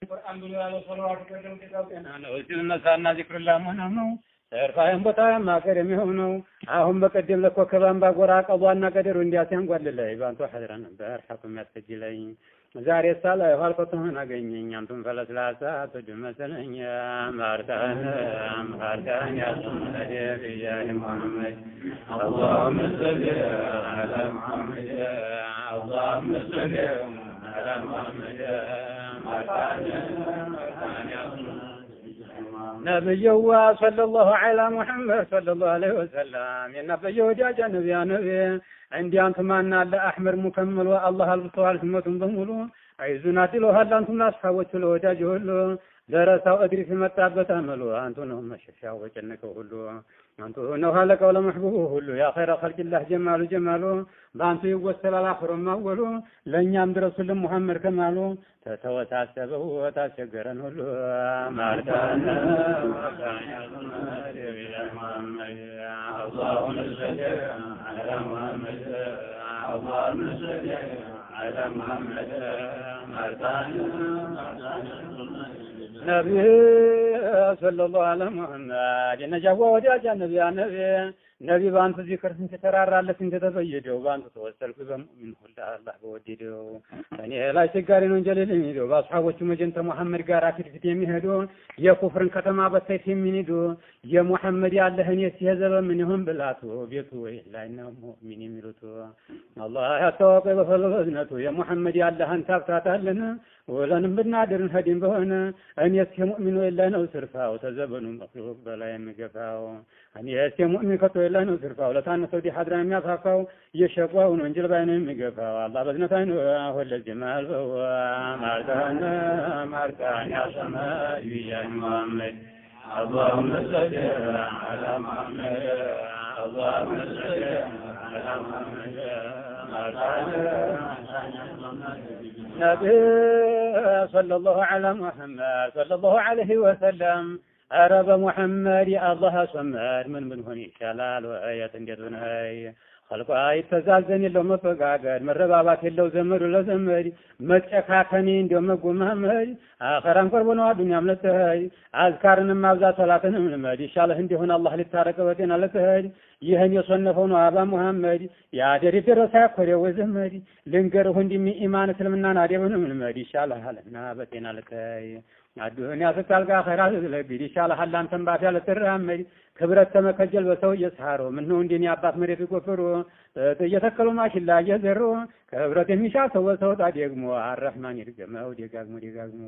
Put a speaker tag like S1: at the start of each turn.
S1: ቁርአን ብሎ ያለው ሰለዋቱ ቀደም ተጣውቀና ነው እዚህ መሳና ዚክሩላህ ነው ሰርፋይም ቦታ ማገር የሚሆነው አሁን በቀደም ለኮከባን ባጎራ ቀቧና ቀደሩ እንዲያሲያንጓልላይ ባንቱ ሐድራ ነበር ሐኩም ያስከጅለኝ ዛሬ ሳላ ኋልፈቱን አገኘኝ አንቱን ፈለስላሳ ተደመሰለኝ ማርታን ያ ሰማደ ያ ሙሐመድ اللهم صل على محمد اللهم صل على محمد ማርታን ያ نبي صلى الله على محمد صلى الله عليه وسلم يا نبي وجاج نبي يا نبي عندي أنت ما نال أحمر مكمل والله البطوال ثمتم بمولو عايزون أتلو هل أنتم ناس حوتلو وجاج هلو درسوا أدري في متابة أملو أنتم نهم الشفاء وجنك هلو أنتم نوها لك ولا محبوه هلو يا خير خلق الله جماله بانتو يوصل الآخر مولو لن يامد رسول محمد كمالو تتوتاسبه وتاسجرن هلو مارتانا يا محمد اللهم صل على محمد اللهم صل على محمد مارتانا نبي صلى الله على محمد نجوا وجاج النبي يا نبي بانت ذكر انت ترارالك انت تبيدوا بانت توسلك بمؤمن ሁላ አላህ በወደደው እኔ ላይ ሲጋሪ ነው እንጀለል የሚሄደው ባስሐቦቹ መጀንተ መሐመድ ጋር አክድፍት የሚሄዱ የኩፍርን ከተማ በሰይፍ የሚነዱ የሙሐመድ ያለህን የሲዘበ ምን ይሁን ብላቱ ቤቱ ወይ ላይ ነው ሙእሚን የሚሉት አላህ ያተወቀ በፈለዝነቱ የሙሐመድ ያለህን ታፍታታለን ወለንም ብናድርን ሀዲን በሆነ እኔስ የሙእሚን ወይ ላይ ነው ስርፋው ተዘበኑ መክሉቅ በላይ የሚገፋው እኔስ የሙእሚን ከቶ ላይ ነው ስርፋው ለታነሰው ዲ ሐድራ የሚያፋፋው የሸቋው ነው እንጂ ባይነ የሚገፋው አላህ በዝነታው ነው ሁሉ ጀማል ማርታን ያ ሰማይ ያ ሙሐመድ اللهم صل على محمد اللهم صل على محمد نبي صلى الله على محمد صلى الله عليه وسلم أرب محمد يا الله سمر من هوني شلال وآيات جدون هاي خلقوا آيات تزازن اللو مفقاقر مربابات اللو زمر لزمر متشكاكنين دو مقو محمد آخران قربنا دنيا ملتهاي أذكارنا مابزا صلاتنا من المهد إن شاء الله هندي هنا الله للتارك ودينا لتهاي ይህን የሶነፈው ነው አባ መሐመድ ያደሪ ደረሳ ኮሬ ወዘመድ ልንገር ሁንዲ ኢማን እስልምናን አደብንም ልመድ ይሻላልና በጤና ለከይ አዱንያ ፍቃልጋ ኸይራት ለግዲ ይሻላል አንተም ባታ ለተራመድ ክብረት ተመከጀል በሰው የሳሮ ምን ነው እንደኔ አባት መሬት ይቆፍሩ እየተከሉ ማሽላ እየዘሩ ክብረት የሚሻ ሰው ታዲግሞ አርህማን ይርገመው ደጋግሞ